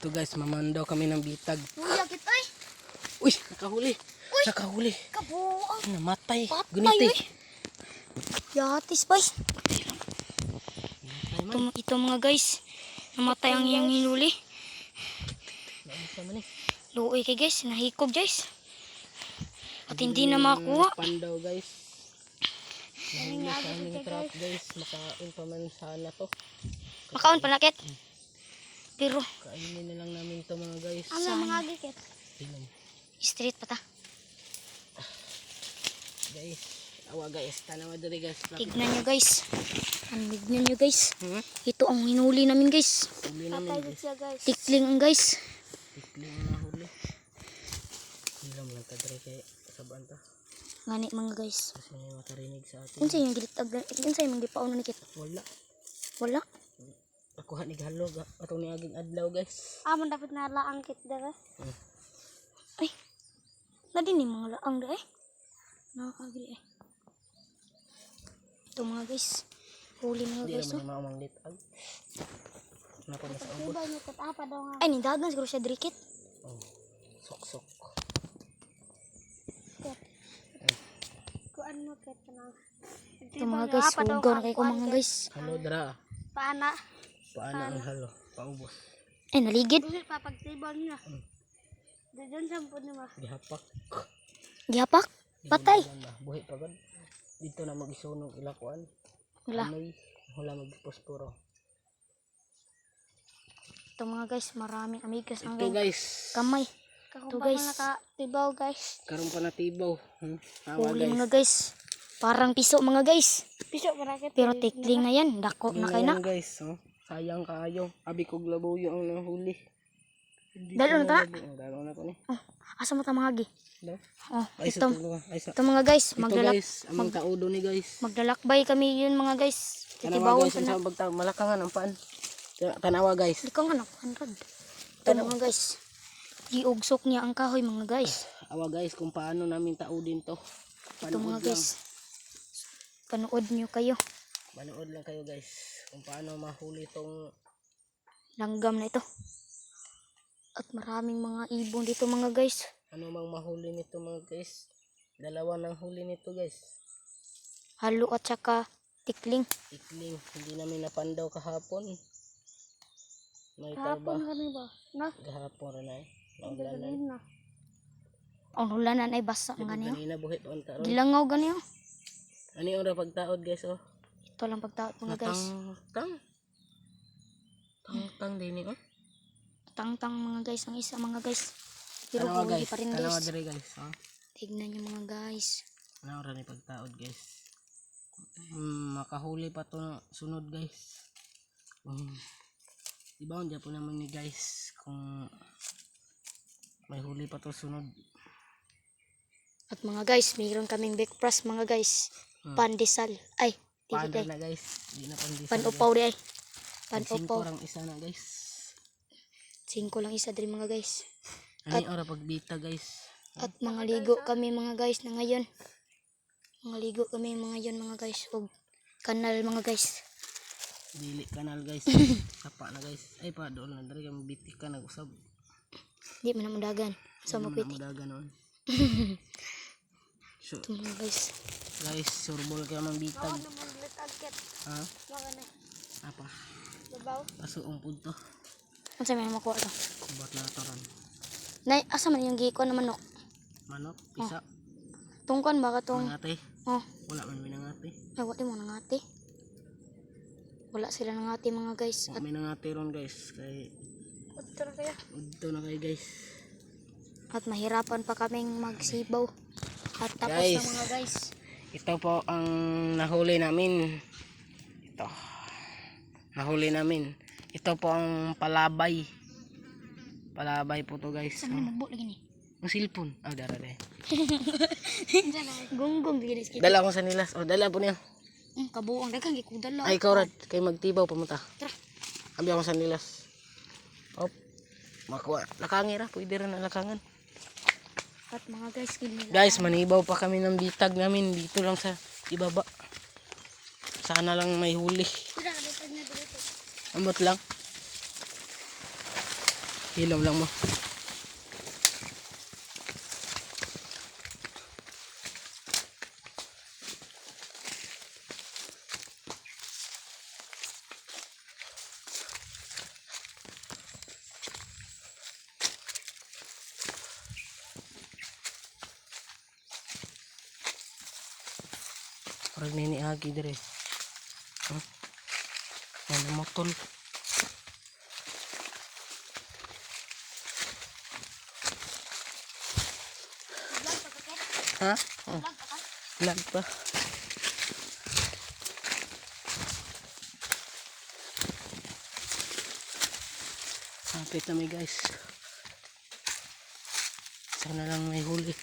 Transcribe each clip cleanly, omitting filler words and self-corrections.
Ito guys, mamandaw kami ng bitag. Uy, akit ay. Uy, nakahuli. Uy, Nakahuli. kabuang. Namatay. Patay, Guniti. uy. Yatis, boy. Ito mga guys. Namatay ang iyong hinuli. Luoy kay guys. Nahikog guys. At hindi na makuha. Pandaw guys. Nahuli sa aming trap guys. Makain pa man sana to. Makaon panakit. Pero Kainin na lang namin to mga guys. ano mga agikit? Tingnan. Street pa ta. Guys. Awa guys. Tanawa dali guys. Tignan nyo guys. Tignan nyo guys. Hmm? Ito ang hinuli namin guys. Huli namin guys. Tikling ang guys. Tikling ang nahuli. Hilam lang kadre kay sabaan ta. Ngani mga guys. Kasi may makarinig sa atin. Unsay yung gilitag? Unsay yung gipaon na nikit? Wala. Wala. Ako ni halog. Atong ni aging adlaw guys. Amon dapat na laang kit dere. Ay. Nadin ni mga laang dere. Nakakagri eh. Ito mga guys. Huli mga Hindi guys. naman yung mamang litag. Napa na sa ubos. Ay, nindagan siguro siya drikit. Oh. Sok-sok. Ito mga guys. Hugaw na kayo ko mga guys. Halo dra. Paana. Paano ang halo? Paubos. Ay, naligid. Papagtibon niya. Doon sa po niya. Gihapak. Gihapak. Patay. Buhi pa gud. Dito na mag-isunog ilakuan. Wala. Amoy. Wala mag-posporo. Ito mga guys. Maraming amigas ang Ito guys. kamay. Ito guys. Nakatibaw guys. Karon pa natibaw. Awa Huli guys. mga guys. Parang piso mga guys. Piso marakit. Pero tikling na yan. Dako na kayo na. Ayan, guys. Oh. Sayang kaayo. Abi kog labuyo ang nahuli. Dalo na ta. Dalo na ko ni. Oh, asa mo ta mga gi? Dalo. Oh, Ay ito. Ay sa. Ito mga guys. Ito guys, amang taudo ni guys. Maglalakbay kami yun mga guys. Tanawa Titibawon guys, pa na. sa bagta malakangan ang paan. Tanawa guys. Hindi ka nga nakuhanrad. Ito na mga guys. Giugsok niya ang kahoy mga guys. Awa guys kung paano namin taudin to. Ito mga guys. Panood nyo kayo. Manood lang kayo guys kung paano mahuli tong Langgam na ito. At maraming mga ibon dito mga guys. ano mang mahuli nito mga guys. Dalawa nang huli nito guys. Halo at saka tikling. Ikling, hindi namin napandaw kahapon. May Hapon tarba. kami ba? Na? Gahapon rin ay. Galing na. Ang hulanan ay basa mga niyo. Kanina buhit on karon. Gilangaw ganyo. Ano yung ora pagtaod guys oh. Ito lang pagtaot mga guys. Tang din oh. Tang-tang mga guys. Ang isa mga guys. Pero Tanawa huli guys. pa rin Tanawa guys. dire guys. Oh. Tignan nyo mga guys. Ano ora ni pagtaod guys. Makahuli pa to na sunod guys. Ibaon dyan po naman ni guys kung may huli pa to sunod. At mga guys, mayroon kaming breakfast mga guys. Pandesal. Ay, Panda dili na guys. Di na pandesal. Pan-upaw di ay. Pan-upaw. Pan-upaw. Lang isa na guys. 5 lang isa din mga guys. Ano yung ora pagbita guys. At mga ligo kami mga guys na ngayon. Mga ligo kami mga yon mga guys. Og kanal mga guys. Dili kanal guys. Sapa na guys. Ay pa doon na dari kami bitik ka nag-usab. Di man na mudagan. So mapiti. Mudaga noon. So, Ito mga guys. guys, surbol kaya mang bitag. Ha? Magana. Apa? Babaw. Paso ang punto. Ano sa may makuha ito? Kubat na toran. Nay, asa man yung giko na manok? Manok, pisa. Tungkon ba ka tong? Mangate. Oh, Wala man minangate. ay wala mo nangati. Wala sila nangati mga guys. Wala minangate ron guys. Kay Ito na kaya. udto na kay guys. At mahirapan pa kaming magsibaw. At tapos Guys. na mga guys. Ito po ang nahuli namin. Ito. Nahuli namin. Ito po ang palabay. Palabay po to guys. Saan mo nagbo lagi ni? Ang silpon. Ah, dara dara. Gunggong bigyan skip. Dala ko sa nilas. Oh, dala po niya. Kabuang daghang gikudala. Ay, ikaw rad. Kay magtibaw pumunta. Tara. Abi ako sa nilas. Hop. Makuha. Lakangira. Pwede rin na lakangan. At mga guys, kinila. Guys, manibaw pa kami ng bitag namin. Dito lang sa ibaba. Sana lang may huli. Ambot lang. Ilaw lang mo. Parang niniagi dire. Huh? Ano mo tol? Ha? Oh. Lag pa. Kapit na may guys. Sana lang may huli.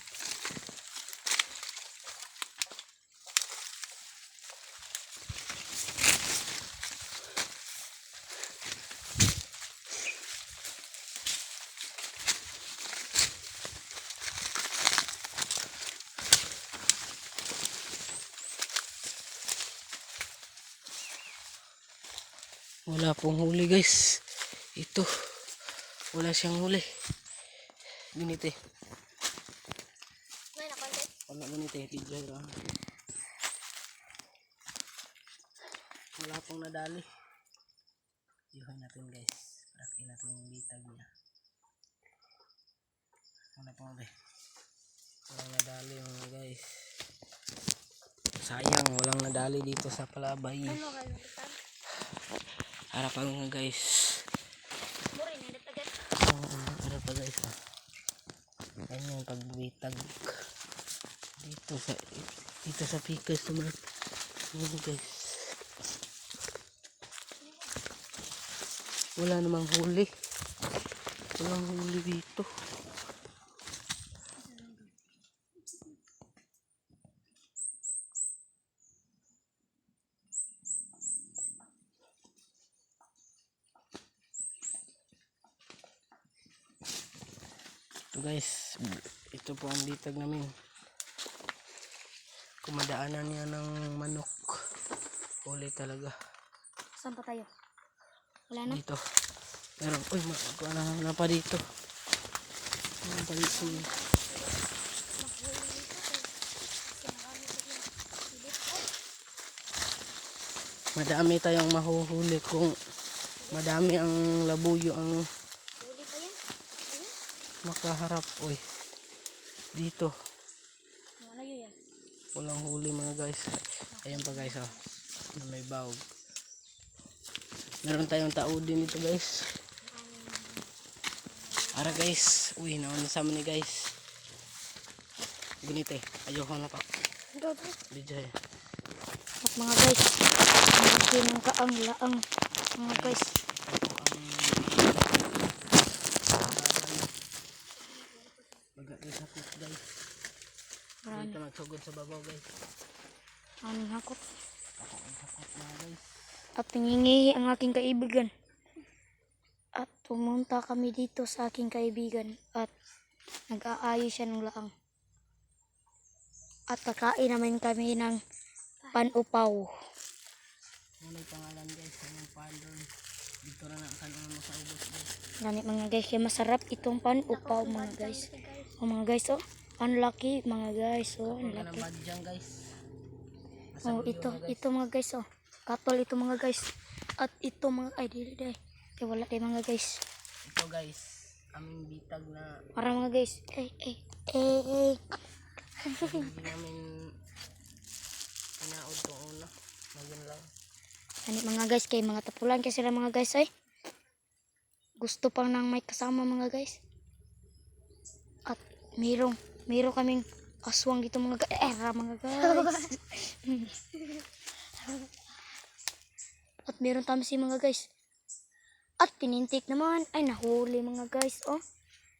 Wala pong huli guys. Ito. Wala siyang huli. Ganito eh. Wala ganito eh. Wala pong nadali. Iuhin natin guys. Laki natin yung bitag niya. Wala pong huli. Walang nadali mga guys. Sayang. Walang nadali dito sa palabay. Harap pa mga guys. Harap pa guys. Ganyan pagbitag dito sa pikas naman. Ayan guys. Wala namang huli. Walang huli dito. Ito guys, ito po ang bitag namin. Kumadaanan niya ng manok. Huli talaga. Saan pa tayo? Wala na? Dito. Meron. Uy, na pa dito. Ano pa dito? Madami tayong mahuhuli kung madami ang labuyo ang makaharap. Uy, dito walang huli mga guys. Ayan pa guys, oh. May bawg. Meron tayong taudin dito guys. Ara guys, uy, nauna sa amin ni guys. Ganito eh, ayoko na pa. Dijay. At mga guys, hindi ng kaang laang mga guys. Magkakit sakit guys. Marami. Dito nagsugod sa babaw guys. Aming hakot. Ako ang sakit na guys. At nangingihi ang aking kaibigan. At pumunta kami dito sa aking kaibigan. At nag-aayos siya ng laang. At kakain naman kami ng panupaw. Ano pangalan guys? Anong pandor? Dito na kanon mo sa ubos guys. Ganit mga guys, kaya masarap itong panupaw mga guys. O mga guys, oh. Ang laki mga guys, oh. Ang Wala laki. ng badyang guys. Oh, ito mga guys, oh. Katol ito mga guys. At ito mga, ay, di. Kaya wala tayo mga guys. Ito guys, aming bitag na Para mga guys, hindi namin inaod itong una. Magin lang. Ganit mga guys, kay mga tapulan kasi sila mga guys, ay. Gusto pang nang may kasama mga guys. At mayroong kaming aswang dito mga guys. Mga guys. At meron tamsi mga guys. At pinintik naman. Ay, nahuli mga guys, oh.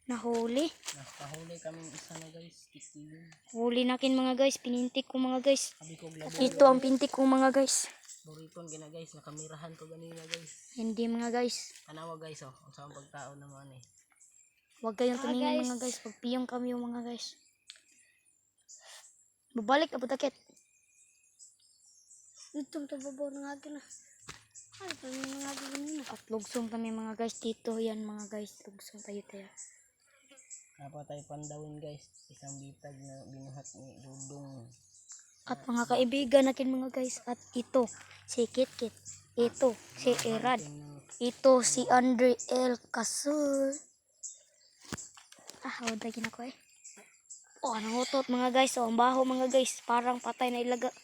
Nahuli. Nakahuli kaming isa na guys. Titigin. Huli nakin mga guys. Pinintik ko mga guys. Sabi ko glabo. Ito ang pintik ko mga guys. Burikon gina guys. Nakamirahan ko ganina guys. Hindi mga guys. Tanawa guys oh. Ang saan pagtao naman eh. Huwag kayong tumingin mga guys. Pagpiyong kami yung mga guys. Babalik na putakit. Ito babaw ng akin na. Ay, ito yung mga ganyan. At lugsong kami mga guys dito. Yan mga guys, lugsong tayo. Napatay pandawin guys. Isang bitag na binuhat ni Dudong. At mga kaibigan natin mga guys. At ito, si Kitkit. Ito, si Erad. Ito, si Andre L. Casur. Hawad lagi na ko eh. Oh, nangutot mga guys. Oh, ang baho mga guys. Parang patay na ilaga.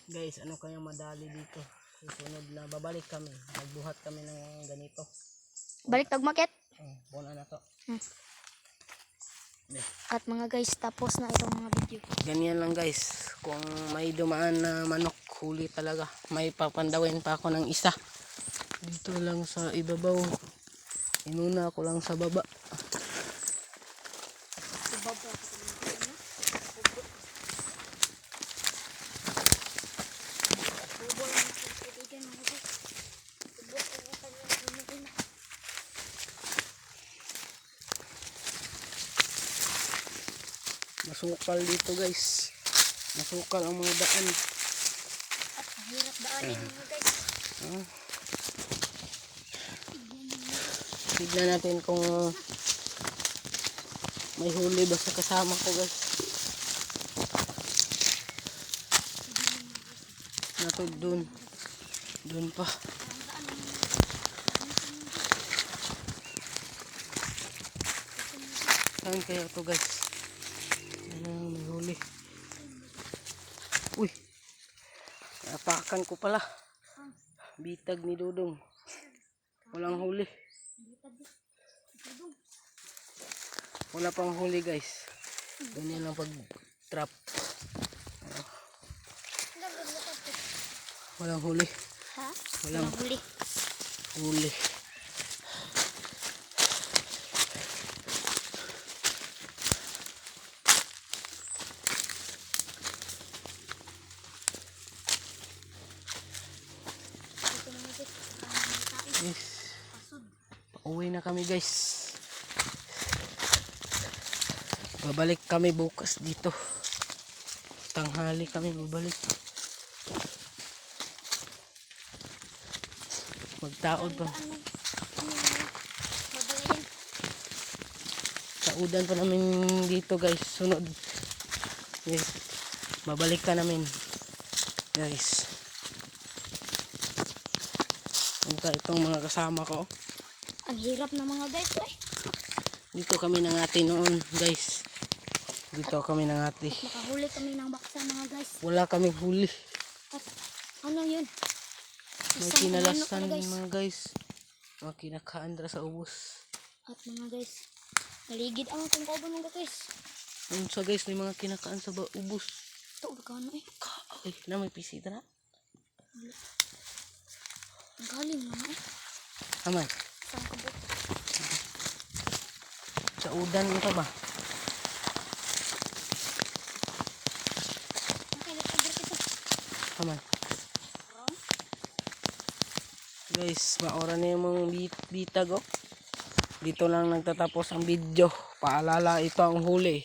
Guys, ano kaya madali dito? Susunod na babalik kami. Magbuhat kami ng ganito. Balik tagmakit. Buna na to. At mga guys, tapos na itong mga video. Ganyan lang guys. Kung may dumaan na manok, huli talaga. May papandawin pa ako ng isa. Dito lang sa ibabaw. Inuna ako lang sa baba. Masukal dito guys. Masukal ang mga daan. At mahirap daanin mga guys. Tignan natin kung may huli ba sa kasama ko guys. Nato dun. Dun pa. Saan kaya to guys? May huli. Uy. Napakan ko pala. Bitag ni Dudong. Walang huli. Wala pang huli guys. Ganyan lang pag trap. Walang huli. Ha? Walang huli. huli. Yes. Pauwi na kami guys. Babalik kami bukas dito. Tanghali kami babalik. Magtaod pa. Saudan pa namin dito guys. Sunod. Yes. Babalik ka namin. Guys. Itong mga kasama ko. Ang hirap na mga guys eh. Dito kami nangati noon guys. Dito kami nangati. Nakahuli kami ng baksa mga guys. Wala kaming huli. At ano yun? May Isang kinalasan ano, guys. mga guys. Mga kinakaandra sa ubos. At mga guys, naligid ang ating kauban mga guys. Ayun sa guys, may mga kinakaan sa ubos. Ito, gagano eh. Ay, na may pisita na. Ang galing naman eh. Aman, Saan ka buto? sa udan ito ba? Okay, let's go ito. Aman. Guys, maora na yung mga bitag oh. Dito lang nagtatapos ang video. Paalala, ito ang huli.